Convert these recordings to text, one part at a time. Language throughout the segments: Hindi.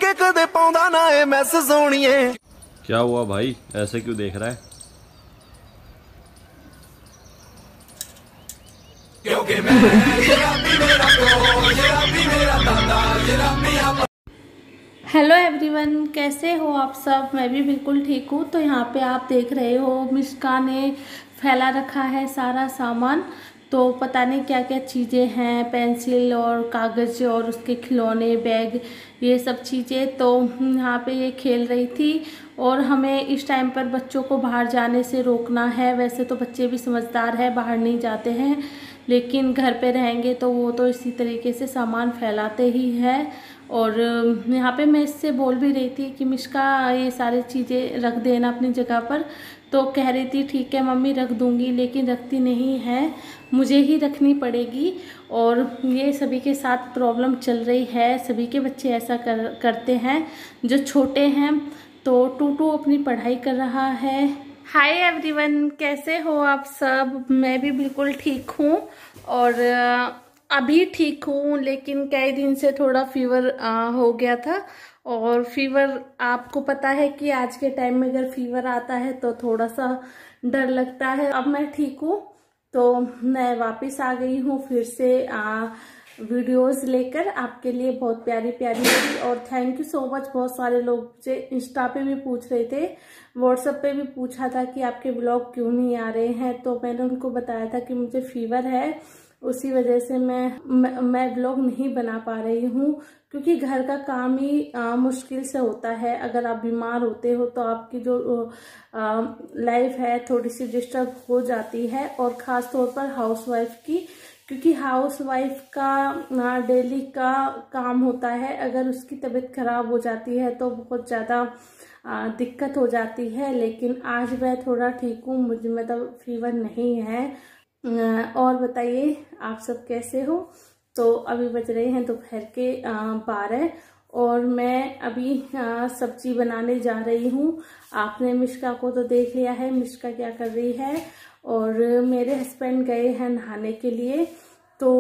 के कदे पाउंदा ना ए मैस सोनिए। क्या हुआ भाई, ऐसे क्यों देख रहा है? क्योंकि मैं शराबी मेरा प्यो, शराबी मेरा दादा, शराबी। हेलो एवरीवन, कैसे हो आप सब? मैं भी बिल्कुल ठीक हूँ। तो यहाँ पे आप देख रहे हो मिष्का ने फैला रखा है सारा सामान। तो पता नहीं क्या क्या चीज़ें हैं, पेंसिल और कागज़ और उसके खिलौने, बैग, ये सब चीज़ें। तो यहाँ पे ये खेल रही थी और हमें इस टाइम पर बच्चों को बाहर जाने से रोकना है। वैसे तो बच्चे भी समझदार है, बाहर नहीं जाते हैं, लेकिन घर पे रहेंगे तो वो तो इसी तरीके से सामान फैलाते ही है। और यहाँ पे मैं इससे बोल भी रही थी कि मिष्का ये सारी चीज़ें रख देना अपनी जगह पर। तो कह रही थी ठीक है मम्मी रख दूँगी, लेकिन रखती नहीं है, मुझे ही रखनी पड़ेगी। और ये सभी के साथ प्रॉब्लम चल रही है, सभी के बच्चे ऐसा करते हैं जो छोटे हैं। तो टूटू अपनी पढ़ाई कर रहा है। हाय एवरीवन, कैसे हो आप सब? मैं भी बिल्कुल ठीक हूँ और अभी ठीक हूँ, लेकिन कई दिन से थोड़ा फीवर हो गया था। और फीवर आपको पता है कि आज के टाइम में अगर फीवर आता है तो थोड़ा सा डर लगता है। अब मैं ठीक हूँ तो मैं वापस आ गई हूँ फिर से वीडियोस लेकर आपके लिए, बहुत प्यारी प्यारी। और थैंक यू सो मच। बहुत सारे लोग मुझे इंस्टा पे भी पूछ रहे थे, व्हाट्सएप पे भी पूछा था कि आपके ब्लॉग क्यों नहीं आ रहे हैं। तो मैंने उनको बताया था कि मुझे फीवर है, उसी वजह से मैं ब्लॉग नहीं बना पा रही हूँ, क्योंकि घर का काम ही मुश्किल से होता है। अगर आप बीमार होते हो तो आपकी जो लाइफ है थोड़ी सी डिस्टर्ब हो जाती है। और ख़ास तौर पर हाउसवाइफ की, क्योंकि हाउसवाइफ का डेली का काम होता है। अगर उसकी तबीयत खराब हो जाती है तो बहुत ज़्यादा दिक्कत हो जाती है। लेकिन आज मैं थोड़ा ठीक हूँ, मुझे मतलब फीवर नहीं है। और बताइए आप सब कैसे हो? तो अभी बज रहे हैं दोपहर के 12 और मैं अभी सब्जी बनाने जा रही हूँ। आपने मिष्का को तो देख लिया है, मिष्का क्या कर रही है। और मेरे हस्बैंड गए हैं नहाने के लिए, तो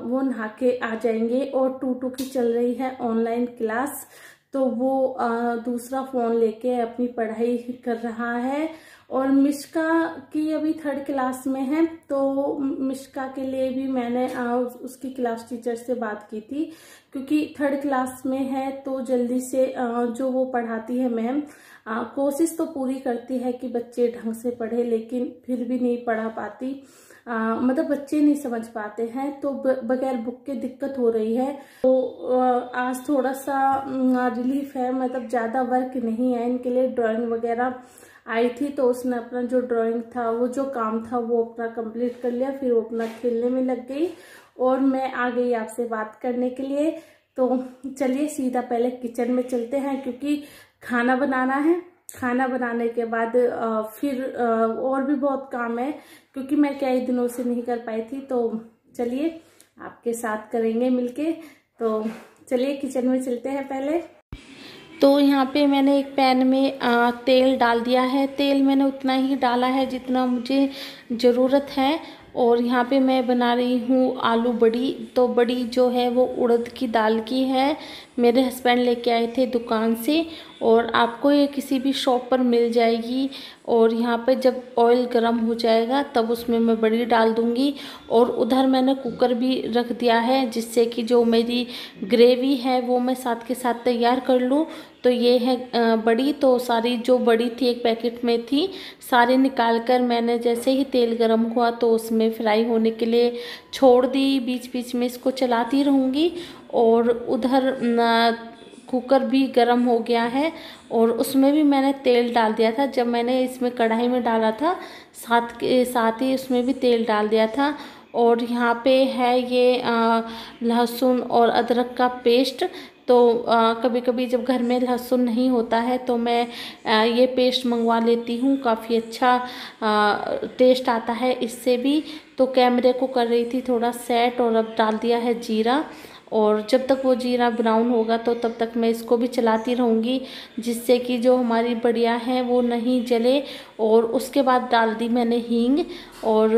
वो नहा के आ जाएंगे। और टूटू की चल रही है ऑनलाइन क्लास, तो वो दूसरा फ़ोन लेके अपनी पढ़ाई कर रहा है। और मिष्का की अभी 3rd क्लास में है, तो मिष्का के लिए भी मैंने उसकी क्लास टीचर से बात की थी, क्योंकि 3rd क्लास में है तो जल्दी से जो वो पढ़ाती है मैम, कोशिश तो पूरी करती है कि बच्चे ढंग से पढ़े, लेकिन फिर भी नहीं पढ़ा पाती। मतलब बच्चे नहीं समझ पाते हैं, तो बगैर बुक के दिक्कत हो रही है। तो आज थोड़ा सा रिलीफ है, मतलब ज़्यादा वर्क नहीं है इनके लिए। ड्राइंग वगैरह आई थी तो उसने अपना जो ड्राइंग था, वो जो काम था वो अपना कंप्लीट कर लिया, फिर वो अपना खेलने में लग गई और मैं आ गई आपसे बात करने के लिए। तो चलिए सीधा पहले किचन में चलते हैं, क्योंकि खाना बनाना है। खाना बनाने के बाद फिर और भी बहुत काम है, क्योंकि मैं कई दिनों से नहीं कर पाई थी। तो चलिए आपके साथ करेंगे मिलके। तो चलिए किचन में चलते हैं पहले। तो यहाँ पे मैंने एक पैन में तेल डाल दिया है। तेल मैंने उतना ही डाला है जितना मुझे ज़रूरत है। और यहाँ पे मैं बना रही हूँ आलू बड़ी। तो बड़ी जो है वो उड़द की दाल की है, मेरे हस्बैंड लेके आए थे दुकान से, और आपको ये किसी भी शॉप पर मिल जाएगी। और यहाँ पे जब ऑयल गर्म हो जाएगा तब उसमें मैं बड़ी डाल दूँगी। और उधर मैंने कुकर भी रख दिया है, जिससे कि जो मेरी ग्रेवी है वो मैं साथ के साथ तैयार कर लूँ। तो ये है बड़ी। तो सारी जो बड़ी थी एक पैकेट में थी, सारी निकाल कर मैंने जैसे ही तेल गर्म हुआ तो उसमें फ्राई होने के लिए छोड़ दी। बीच बीच में इसको चलाती रहूँगी। और उधर कुकर भी गर्म हो गया है और उसमें भी मैंने तेल डाल दिया था। जब मैंने इसमें कढ़ाई में डाला था साथ के साथ ही उसमें भी तेल डाल दिया था। और यहाँ पे है ये लहसुन और अदरक का पेस्ट। तो कभी कभी जब घर में लहसुन नहीं होता है तो मैं ये पेस्ट मंगवा लेती हूँ, काफ़ी अच्छा टेस्ट आता है इससे भी। तो कैमरे को कर रही थी थोड़ा सेट, और अब डाल दिया है जीरा। और जब तक वो जीरा ब्राउन होगा तो तब तक मैं इसको भी चलाती रहूँगी, जिससे कि जो हमारी बढ़िया है वो नहीं जले। और उसके बाद डाल दी मैंने हींग। और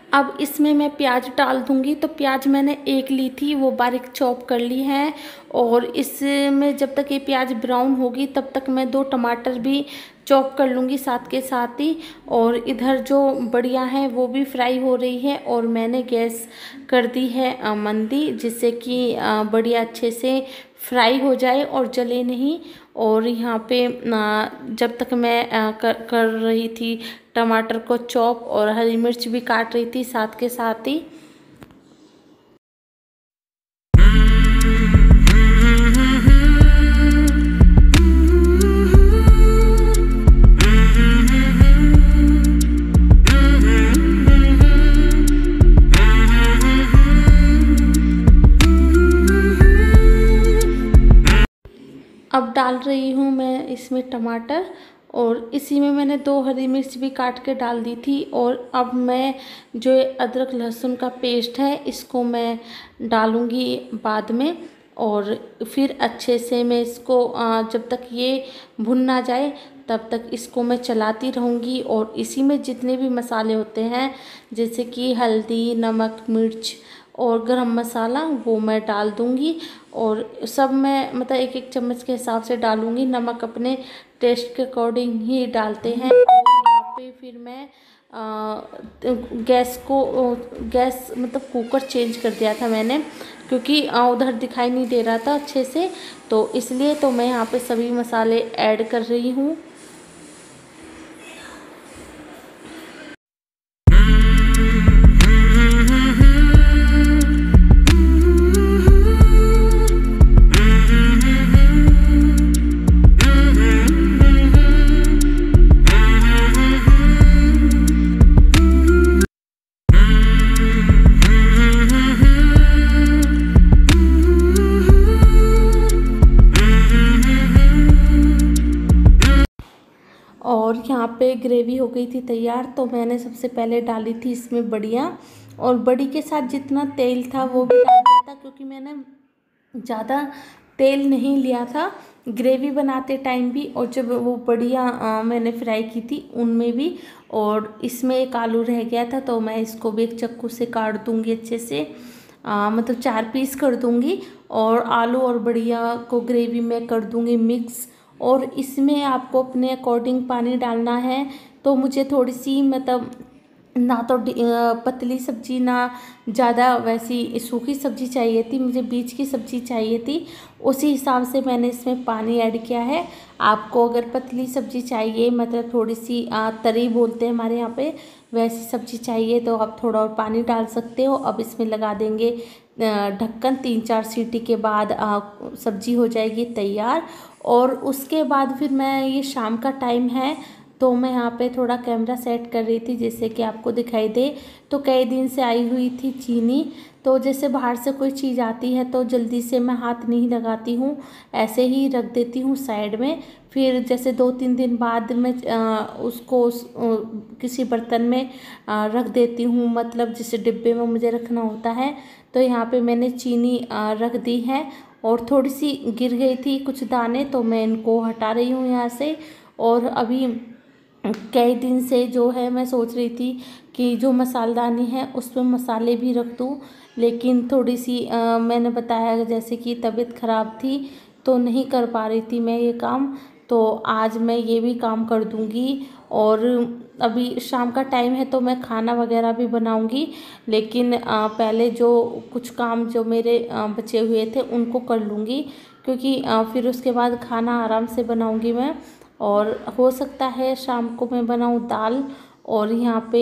अब इसमें मैं प्याज डाल दूंगी। तो प्याज मैंने एक ली थी, वो बारीक चॉप कर ली है। और इसमें जब तक ये प्याज ब्राउन होगी तब तक मैं 2 टमाटर भी चॉप कर लूँगी साथ के साथ ही। और इधर जो बड़ियाँ हैं वो भी फ्राई हो रही है और मैंने गैस कर दी है मंदी, जिससे कि बड़ियाँ अच्छे से फ्राई हो जाए और जले नहीं। और यहाँ पे जब तक मैं कर रही थी टमाटर को चॉप और हरी मिर्च भी काट रही थी साथ के साथ ही। अब डाल रही हूँ मैं इसमें टमाटर और इसी में मैंने 2 हरी मिर्च भी काट के डाल दी थी। और अब मैं जो अदरक लहसुन का पेस्ट है इसको मैं डालूँगी बाद में। और फिर अच्छे से मैं इसको जब तक ये भुन ना जाए तब तक इसको मैं चलाती रहूँगी। और इसी में जितने भी मसाले होते हैं जैसे कि हल्दी, नमक, मिर्च और गरम मसाला वो मैं डाल दूँगी। और सब मैं मतलब 1-1 चम्मच के हिसाब से डालूँगी। नमक अपने टेस्ट के अकॉर्डिंग ही डालते हैं। और यहाँ पे फिर मैं गैस मतलब कुकर चेंज कर दिया था मैंने, क्योंकि उधर दिखाई नहीं दे रहा था अच्छे से, तो इसलिए तो मैं यहाँ पे सभी मसाले ऐड कर रही हूँ। और यहाँ पे ग्रेवी हो गई थी तैयार। तो मैंने सबसे पहले डाली थी इसमें बड़ियाँ, और बड़ी के साथ जितना तेल था वो भी डाल दिया था, क्योंकि मैंने ज़्यादा तेल नहीं लिया था ग्रेवी बनाते टाइम भी, और जब वो बड़ियाँ मैंने फ्राई की थी उनमें भी। और इसमें एक आलू रह गया था तो मैं इसको भी एक चाकू से काट दूँगी अच्छे से, मतलब 4 पीस कर दूँगी। और आलू और बड़ियाँ को ग्रेवी में कर दूँगी मिक्स। और इसमें आपको अपने अकॉर्डिंग पानी डालना है। तो मुझे थोड़ी सी मतलब ना तो पतली सब्जी ना ज़्यादा वैसी सूखी सब्जी चाहिए थी, मुझे बीच की सब्जी चाहिए थी। उसी हिसाब से मैंने इसमें पानी ऐड किया है। आपको अगर पतली सब्जी चाहिए मतलब थोड़ी सी तरी बोलते हैं हमारे यहाँ पे, वैसी सब्जी चाहिए तो आप थोड़ा और पानी डाल सकते हो। अब इसमें लगा देंगे ढक्कन, 3-4 सीटी के बाद सब्जी हो जाएगी तैयार। और उसके बाद फिर मैं, ये शाम का टाइम है तो मैं यहाँ पे थोड़ा कैमरा सेट कर रही थी जैसे कि आपको दिखाई दे। तो कई दिन से आई हुई थी चीनी, तो जैसे बाहर से कोई चीज़ आती है तो जल्दी से मैं हाथ नहीं लगाती हूँ, ऐसे ही रख देती हूँ साइड में। फिर जैसे 2-3 दिन बाद मैं उसको किसी बर्तन में रख देती हूँ, मतलब जिस डिब्बे में मुझे रखना होता है। तो यहाँ पे मैंने चीनी रख दी है और थोड़ी सी गिर गई थी कुछ दाने, तो मैं इनको हटा रही हूँ यहाँ से। और अभी कई दिन से जो है मैं सोच रही थी कि जो मसालदानी है उसमें मसाले भी रख दूँ, लेकिन थोड़ी सी मैंने बताया जैसे कि तबीयत ख़राब थी तो नहीं कर पा रही थी मैं ये काम। तो आज मैं ये भी काम कर दूँगी। और अभी शाम का टाइम है तो मैं खाना वगैरह भी बनाऊँगी, लेकिन पहले जो कुछ काम जो मेरे बचे हुए थे उनको कर लूँगी, क्योंकि फिर उसके बाद खाना आराम से बनाऊँगी मैं। और हो सकता है शाम को मैं बनाऊँ दाल। और यहाँ पे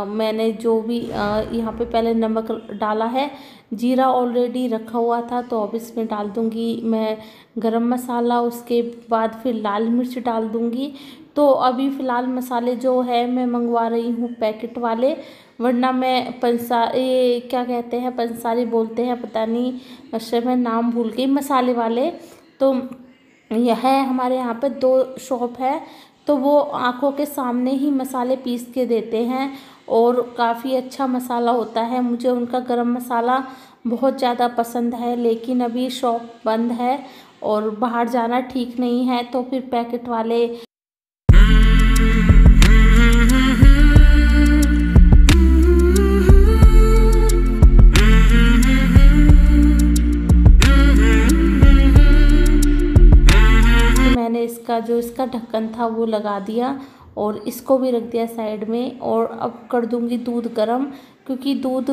मैंने जो भी यहाँ पे पहले नमक डाला है, जीरा ऑलरेडी रखा हुआ था तो अब इसमें डाल दूँगी मैं गरम मसाला, उसके बाद फिर लाल मिर्च डाल दूँगी। तो अभी फ़िलहाल मसाले जो है मैं मंगवा रही हूँ पैकेट वाले, वरना मैं ये क्या कहते हैं, पंसारी बोलते हैं पता नहीं, वैसे मैं नाम भूल गई, मसाले वाले। तो यह है हमारे यहाँ पे 2 शॉप है, तो वो आँखों के सामने ही मसाले पीस के देते हैं और काफ़ी अच्छा मसाला होता है। मुझे उनका गरम मसाला बहुत ज़्यादा पसंद है, लेकिन अभी शॉप बंद है और बाहर जाना ठीक नहीं है, तो फिर पैकेट वाले इसका जो इसका ढक्कन था वो लगा दिया और इसको भी रख दिया साइड में। और अब कर दूंगी दूध गर्म, क्योंकि दूध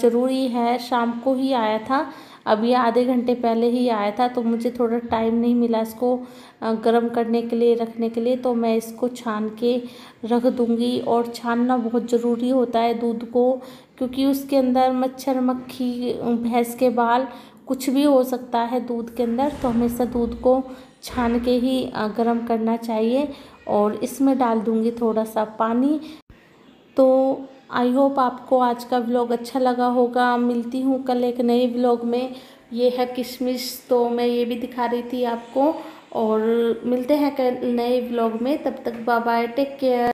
ज़रूरी है। शाम को ही आया था, अभी आधे घंटे पहले ही आया था, तो मुझे थोड़ा टाइम नहीं मिला इसको गर्म करने के लिए, रखने के लिए। तो मैं इसको छान के रख दूंगी। और छानना बहुत ज़रूरी होता है दूध को, क्योंकि उसके अंदर मच्छर, मक्खी, भैंस के बाल, कुछ भी हो सकता है दूध के अंदर। तो हमेशा दूध को छान के ही गर्म करना चाहिए। और इसमें डाल दूंगी थोड़ा सा पानी। तो आई होप आपको आज का व्लॉग अच्छा लगा होगा। मिलती हूँ कल एक नए व्लॉग में। ये है किशमिश, तो मैं ये भी दिखा रही थी आपको। और मिलते हैं कल नए व्लॉग में, तब तक बाय बाय, टेक केयर।